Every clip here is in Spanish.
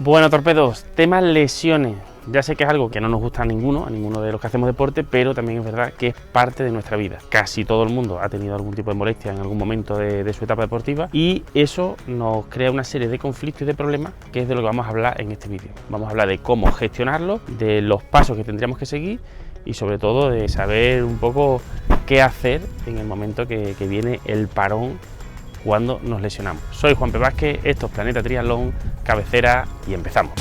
Bueno, torpedos, temas lesiones. Ya sé que es algo que no nos gusta a ninguno de los que hacemos deporte, pero también es verdad que es parte de nuestra vida. Casi todo el mundo ha tenido algún tipo de molestia en algún momento de su etapa deportiva y eso nos crea una serie de conflictos y de problemas, que es de lo que vamos a hablar en este vídeo. Vamos a hablar de cómo gestionarlo, de los pasos que tendríamos que seguir y sobre todo de saber un poco qué hacer en el momento que viene el parón cuando nos lesionamos. Soy Juanpe Vázquez, esto es Planeta Triatlón, cabecera y empezamos.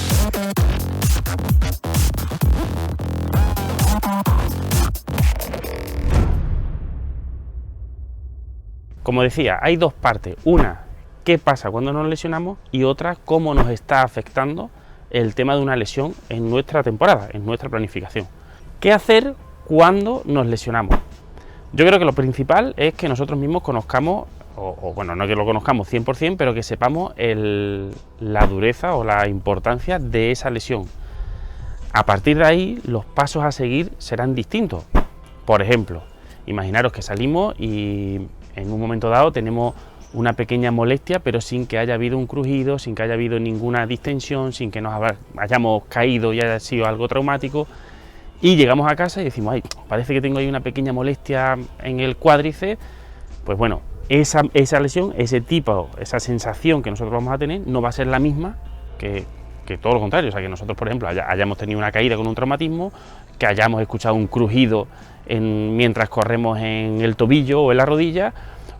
Como decía, hay dos partes, una, qué pasa cuando nos lesionamos y otra, cómo nos está afectando el tema de una lesión en nuestra temporada, en nuestra planificación. ¿Qué hacer cuando nos lesionamos? Yo creo que lo principal es que nosotros mismos conozcamos, o bueno, no que lo conozcamos 100%, pero que sepamos la dureza o la importancia de esa lesión. A partir de ahí, los pasos a seguir serán distintos. Por ejemplo, imaginaros que salimos y en un momento dado tenemos una pequeña molestia, pero sin que haya habido un crujido, sin que haya habido ninguna distensión, sin que nos hayamos caído y haya sido algo traumático. Y llegamos a casa y decimos, ay, parece que tengo ahí una pequeña molestia en el cuádriceps. Pues bueno, esa lesión, ese tipo, esa sensación que nosotros vamos a tener no va a ser la misma que todo lo contrario. O sea, que nosotros, por ejemplo, hayamos tenido una caída con un traumatismo, que hayamos escuchado un crujido mientras corremos en el tobillo o en la rodilla,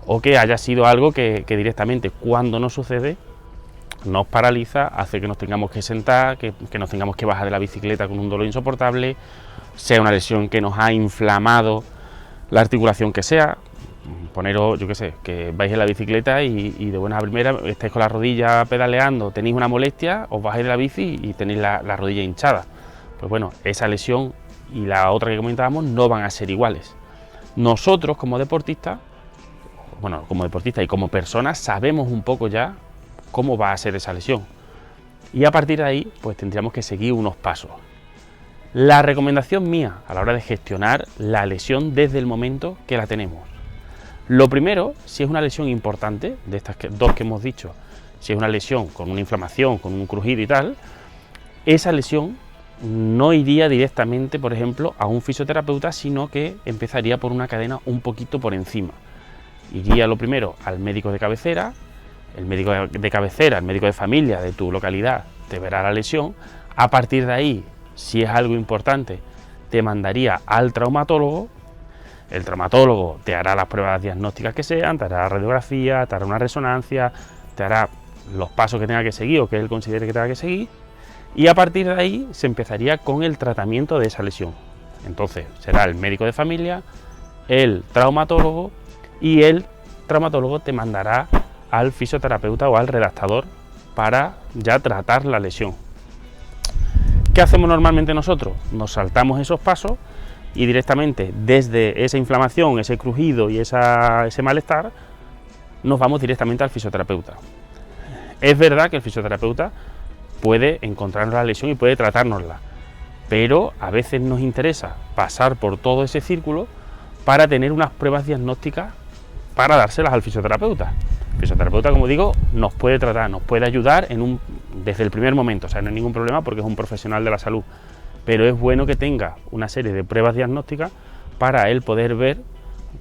o que haya sido algo que directamente, cuando nos sucede, nos paraliza, hace que nos tengamos que sentar, que nos tengamos que bajar de la bicicleta con un dolor insoportable, sea una lesión que nos ha inflamado la articulación que sea. Poneros, yo qué sé, que vais en la bicicleta y de buenas a primeras estáis con la rodilla pedaleando, tenéis una molestia, os bajáis de la bici y tenéis la rodilla hinchada. Pues bueno, esa lesión y la otra que comentábamos no van a ser iguales. Nosotros como deportistas, y como personas sabemos un poco ya cómo va a ser esa lesión. Y a partir de ahí, pues tendríamos que seguir unos pasos. La recomendación mía a la hora de gestionar la lesión desde el momento que la tenemos. Lo primero, si es una lesión importante, de estas dos que hemos dicho, si es una lesión con una inflamación, con un crujido y tal, esa lesión no iría directamente, por ejemplo, a un fisioterapeuta, sino que empezaría por una cadena un poquito por encima. Iría lo primero al médico de cabecera, el médico de familia de tu localidad te verá la lesión. A partir de ahí, si es algo importante, te mandaría al traumatólogo. El traumatólogo te hará las pruebas diagnósticas que sean, te hará radiografía, te hará una resonancia, te hará los pasos que tenga que seguir o que él considere que tenga que seguir, y a partir de ahí se empezaría con el tratamiento de esa lesión. Entonces será el médico de familia, el traumatólogo, y el traumatólogo te mandará al fisioterapeuta o al redactador para ya tratar la lesión. ¿Qué hacemos normalmente nosotros? Nos saltamos esos pasos y directamente desde esa inflamación, ese crujido y ese malestar, nos vamos directamente al fisioterapeuta. Es verdad que el fisioterapeuta puede encontrarnos la lesión y puede tratárnosla, pero a veces nos interesa pasar por todo ese círculo para tener unas pruebas diagnósticas para dárselas al fisioterapeuta. El fisioterapeuta, como digo, nos puede tratar, nos puede ayudar desde el primer momento, o sea, no hay ningún problema porque es un profesional de la salud, pero es bueno que tenga una serie de pruebas diagnósticas para él poder ver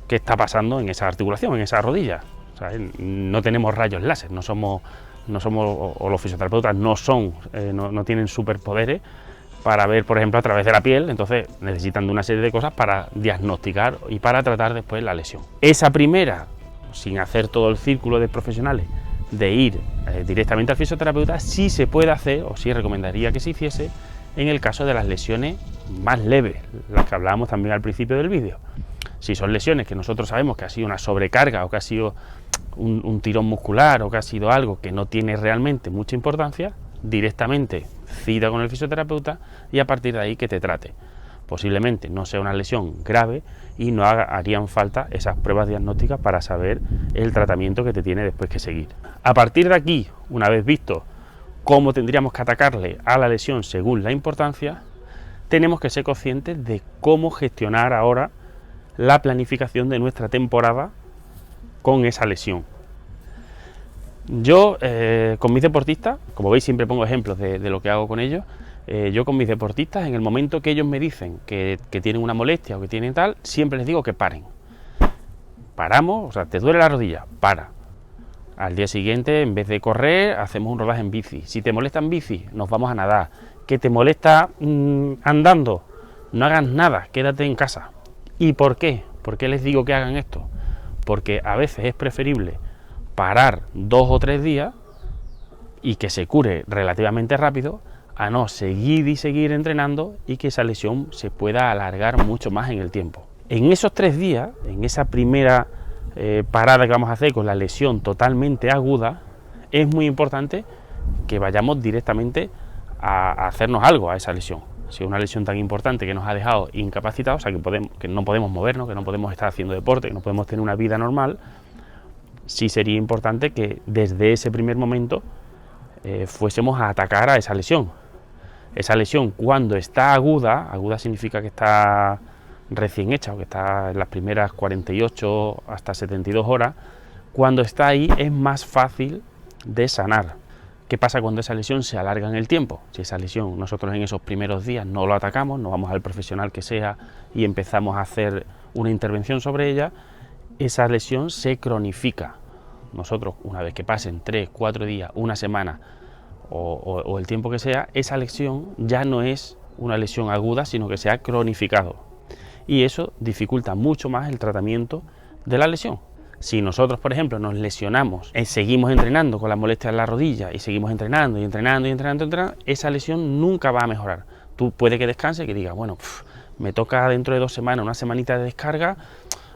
qué está pasando en esa articulación, en esa rodilla. O sea, no tenemos rayos láser, no somos o los fisioterapeutas no tienen superpoderes para ver, por ejemplo, a través de la piel. Entonces necesitan de una serie de cosas para diagnosticar y para tratar después la lesión. Esa primera, sin hacer todo el círculo de profesionales, de ir directamente al fisioterapeuta, sí se puede hacer, o sí recomendaría que se hiciese, en el caso de las lesiones más leves, las que hablábamos también al principio del vídeo. Si son lesiones que nosotros sabemos que ha sido una sobrecarga o que ha sido un tirón muscular o que ha sido algo que no tiene realmente mucha importancia, directamente cita con el fisioterapeuta y a partir de ahí que te trate. Posiblemente no sea una lesión grave y no harían falta esas pruebas diagnósticas para saber el tratamiento que te tiene después que seguir. A partir de aquí, una vez visto cómo tendríamos que atacarle a la lesión según la importancia, tenemos que ser conscientes de cómo gestionar ahora la planificación de nuestra temporada con esa lesión. Yo con mis deportistas, como veis siempre pongo ejemplos de lo que hago con ellos, yo con mis deportistas en el momento que ellos me dicen que tienen una molestia o que tienen tal, siempre les digo que paren. Paramos, o sea, te duele la rodilla, para. Al día siguiente, en vez de correr, hacemos un rodaje en bici. Si te molesta en bici, nos vamos a nadar. ¿Que te molesta andando? No hagas nada, quédate en casa. ¿Y por qué? ¿Por qué les digo que hagan esto? Porque a veces es preferible parar 2 o 3 días y que se cure relativamente rápido a no seguir y seguir entrenando y que esa lesión se pueda alargar mucho más en el tiempo. En esos 3 días, en esa primera parada que vamos a hacer con la lesión totalmente aguda, es muy importante que vayamos directamente a hacernos algo a esa lesión. Si es una lesión tan importante que nos ha dejado incapacitados, o sea que no podemos movernos, que no podemos estar haciendo deporte, que no podemos tener una vida normal, sí sería importante que desde ese primer momento fuésemos a atacar a esa lesión. Esa lesión, cuando está aguda, aguda significa que está recién hecha o que está en las primeras 48 hasta 72 horas, cuando está ahí es más fácil de sanar. ¿Qué pasa cuando esa lesión se alarga en el tiempo? Si esa lesión nosotros en esos primeros días no lo atacamos, no vamos al profesional que sea y empezamos a hacer una intervención sobre ella, esa lesión se cronifica. Nosotros, una vez que pasen 3, 4 días, una semana o el tiempo que sea, esa lesión ya no es una lesión aguda, sino que se ha cronificado. Y eso dificulta mucho más el tratamiento de la lesión. Si nosotros, por ejemplo, nos lesionamos, seguimos entrenando con las molestias en la rodilla y seguimos entrenando, esa lesión nunca va a mejorar. Tú puede que descanses, que digas, bueno, me toca dentro de 2 semanas, una semanita de descarga,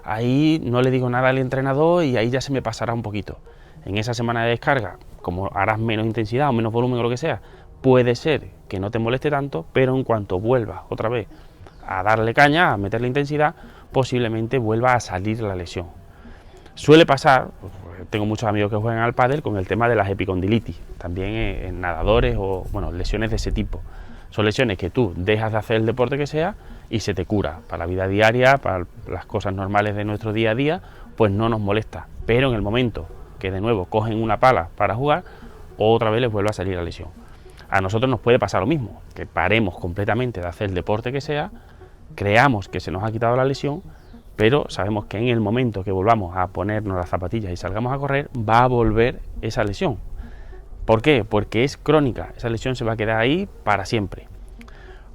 ahí no le digo nada al entrenador y ahí ya se me pasará un poquito. En esa semana de descarga, como harás menos intensidad o menos volumen o lo que sea, puede ser que no te moleste tanto, pero en cuanto vuelvas otra vez a darle caña, a meterle intensidad, posiblemente vuelva a salir la lesión. Suele pasar, tengo muchos amigos que juegan al pádel con el tema de las epicondilitis, también en nadadores o lesiones de ese tipo. Son lesiones que tú dejas de hacer el deporte que sea y se te cura. Para la vida diaria, para las cosas normales de nuestro día a día, pues no nos molesta. Pero en el momento que de nuevo cogen una pala para jugar, otra vez les vuelve a salir la lesión. A nosotros nos puede pasar lo mismo, que paremos completamente de hacer el deporte que sea, creamos que se nos ha quitado la lesión, pero sabemos que en el momento que volvamos a ponernos las zapatillas y salgamos a correr, va a volver esa lesión. ¿Por qué? Porque es crónica, esa lesión se va a quedar ahí para siempre.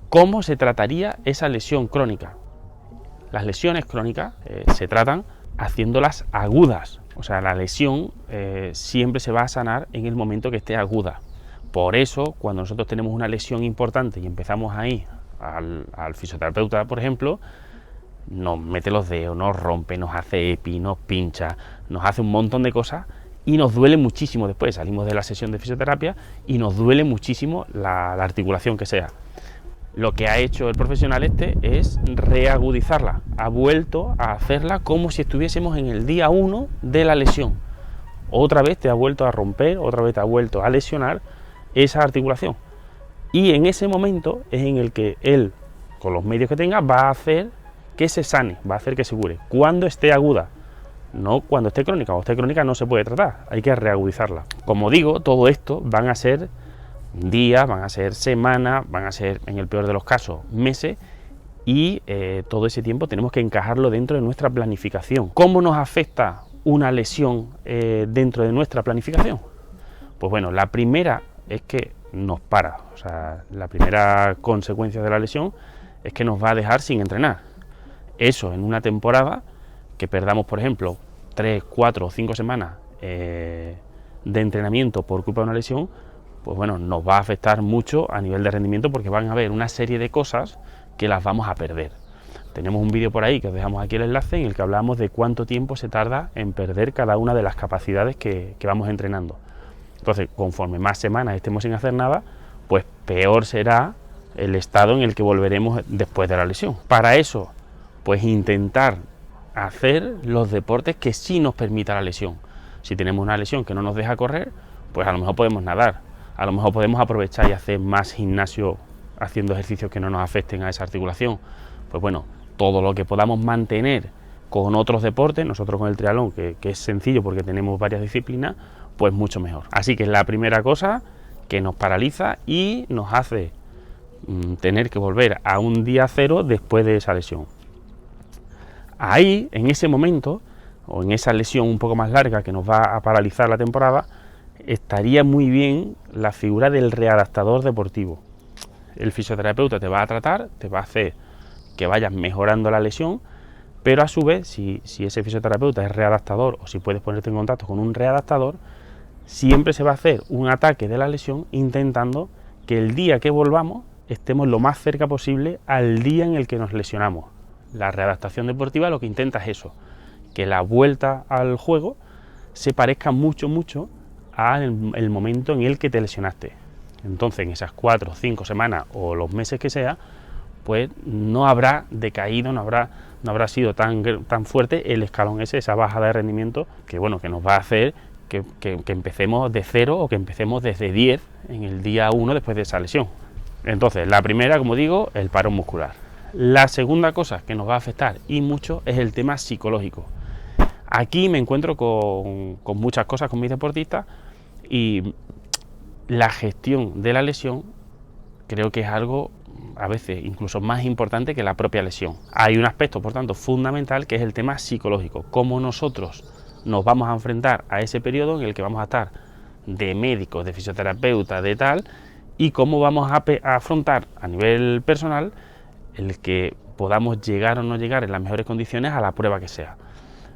¿Cómo se trataría esa lesión crónica? Las lesiones crónicas se tratan haciéndolas agudas, o sea, la lesión siempre se va a sanar en el momento que esté aguda. Por eso, cuando nosotros tenemos una lesión importante y empezamos ahí al fisioterapeuta, por ejemplo, nos mete los dedos, nos rompe, nos hace epi, nos pincha, nos hace un montón de cosas y nos duele muchísimo después. Salimos de la sesión de fisioterapia y nos duele muchísimo la articulación que sea. Lo que ha hecho el profesional es reagudizarla, ha vuelto a hacerla como si estuviésemos en el día 1 de la lesión. Otra vez te ha vuelto a romper, otra vez te ha vuelto a lesionar esa articulación. Y en ese momento es en el que él, con los medios que tenga, va a hacer que se sane, va a hacer que se cure. Cuando esté aguda, no cuando esté crónica. Cuando esté crónica no se puede tratar, hay que reagudizarla. Como digo, todo esto van a ser días, van a ser semanas, van a ser, en el peor de los casos, meses, y todo ese tiempo tenemos que encajarlo dentro de nuestra planificación. ¿Cómo nos afecta una lesión dentro de nuestra planificación? Pues bueno, la primera es que nos para, o sea, la primera consecuencia de la lesión es que nos va a dejar sin entrenar. Eso en una temporada, que perdamos, por ejemplo, 3, 4 o 5 semanas de entrenamiento por culpa de una lesión, pues bueno, nos va a afectar mucho a nivel de rendimiento porque van a haber una serie de cosas que las vamos a perder. Tenemos un vídeo por ahí que os dejamos aquí el enlace en el que hablamos de cuánto tiempo se tarda en perder cada una de las capacidades que vamos entrenando. Entonces, conforme más semanas estemos sin hacer nada, pues peor será el estado en el que volveremos después de la lesión. Para eso, pues intentar hacer los deportes que sí nos permita la lesión. Si tenemos una lesión que no nos deja correr, pues a lo mejor podemos nadar, a lo mejor podemos aprovechar y hacer más gimnasio haciendo ejercicios que no nos afecten a esa articulación. Pues bueno, todo lo que podamos mantener con otros deportes, nosotros con el triatlón, que es sencillo porque tenemos varias disciplinas, pues mucho mejor. Así que es la primera cosa que nos paraliza y nos hace tener que volver a un día cero después de esa lesión. Ahí, en ese momento, o en esa lesión un poco más larga que nos va a paralizar la temporada, estaría muy bien la figura del readaptador deportivo. El fisioterapeuta te va a tratar, te va a hacer que vayas mejorando la lesión, pero a su vez, si ese fisioterapeuta es readaptador o si puedes ponerte en contacto con un readaptador, siempre se va a hacer un ataque de la lesión intentando que el día que volvamos estemos lo más cerca posible al día en el que nos lesionamos. La readaptación deportiva lo que intenta es eso, que la vuelta al juego se parezca mucho al momento en el que te lesionaste. Entonces, en esas 4 o 5 semanas o los meses que sea, pues no habrá decaído, no habrá sido tan fuerte el escalón ese, esa bajada de rendimiento, que bueno, que nos va a hacer que empecemos de 0 o que empecemos desde 10 en el día 1 después de esa lesión. Entonces, la primera, como digo, el parón muscular. La segunda cosa que nos va a afectar y mucho es el tema psicológico. Aquí me encuentro con muchas cosas con mis deportistas y la gestión de la lesión creo que es algo a veces incluso más importante que la propia lesión. Hay un aspecto, por tanto, fundamental que es el tema psicológico. Cómo nosotros nos vamos a enfrentar a ese periodo en el que vamos a estar de médicos, de fisioterapeutas, de tal, y cómo vamos a afrontar a nivel personal el que podamos llegar o no llegar en las mejores condiciones a la prueba que sea.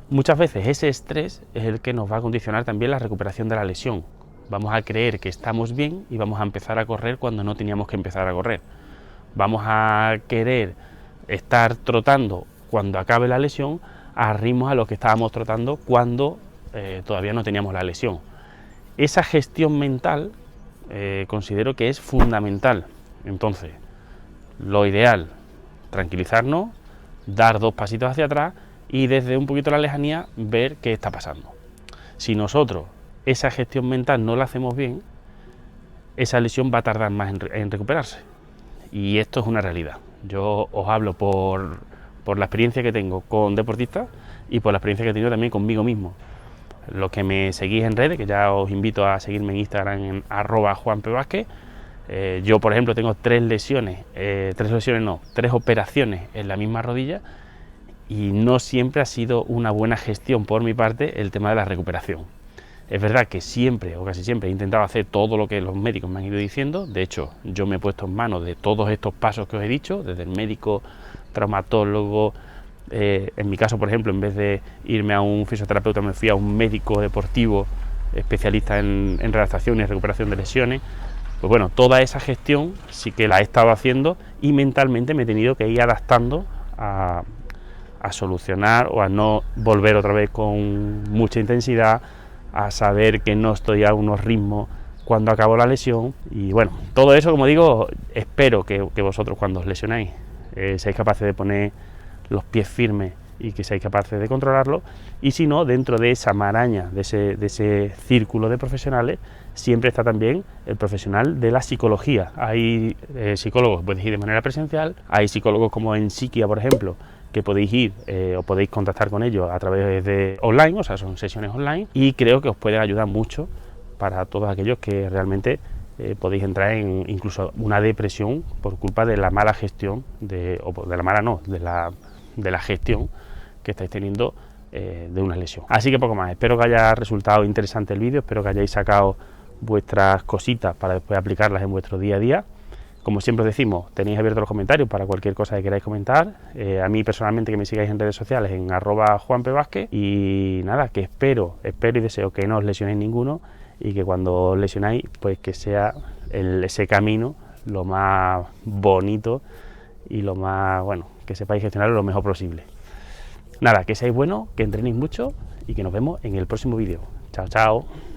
Muchas veces ese estrés es el que nos va a condicionar también la recuperación de la lesión. Vamos a creer que estamos bien y vamos a empezar a correr cuando no teníamos que empezar a correr. Vamos a querer estar trotando cuando acabe la lesión a ritmos a los que estábamos trotando cuando todavía no teníamos la lesión. Esa gestión mental considero que es fundamental. Entonces, lo ideal, tranquilizarnos, dar 2 pasitos hacia atrás y desde un poquito la lejanía ver qué está pasando. Si nosotros esa gestión mental no la hacemos bien, esa lesión va a tardar más en recuperarse. Y esto es una realidad. Yo os hablo por la experiencia que tengo con deportistas y por la experiencia que he tenido también conmigo mismo. Los que me seguís en redes, que ya os invito a seguirme en Instagram en @JuanPVázquez. Yo, por ejemplo, tengo 3 operaciones en la misma rodilla y no siempre ha sido una buena gestión por mi parte el tema de la recuperación. Es verdad que siempre o casi siempre he intentado hacer todo lo que los médicos me han ido diciendo. De hecho, yo me he puesto en manos de todos estos pasos que os he dicho, desde el médico, traumatólogo. En mi caso, por ejemplo, en vez de irme a un fisioterapeuta, me fui a un médico deportivo especialista en readaptación y recuperación de lesiones. Pues bueno, toda esa gestión sí que la he estado haciendo y mentalmente me he tenido que ir adaptando a solucionar o a no volver otra vez con mucha intensidad, a saber que no estoy a unos ritmos cuando acabo la lesión. Y bueno, todo eso, como digo, espero que vosotros cuando os lesionáis seáis capaces de poner los pies firmes y que seáis capaces de controlarlo, y si no, dentro de esa maraña, de ese círculo de profesionales, siempre está también el profesional de la psicología. Hay psicólogos que podéis ir de manera presencial, hay psicólogos como en Psiquia, por ejemplo, que podéis ir o podéis contactar con ellos a través de online, o sea, son sesiones online, y creo que os pueden ayudar mucho para todos aquellos que realmente podéis entrar en incluso una depresión por culpa de la mala gestión, de la gestión que estáis teniendo de una lesión. Así que poco más, espero que haya resultado interesante el vídeo, espero que hayáis sacado vuestras cositas para después aplicarlas en vuestro día a día. Como siempre os decimos, tenéis abiertos los comentarios para cualquier cosa que queráis comentar. A mí personalmente, que me sigáis en redes sociales en @JuanPVázquez. Y nada, que espero y deseo que no os lesionéis ninguno y que cuando os lesionáis, pues que sea ese camino lo más bonito y lo más, bueno, que sepáis gestionarlo lo mejor posible. Nada, que seáis buenos, que entrenéis mucho y que nos vemos en el próximo vídeo. Chao, chao.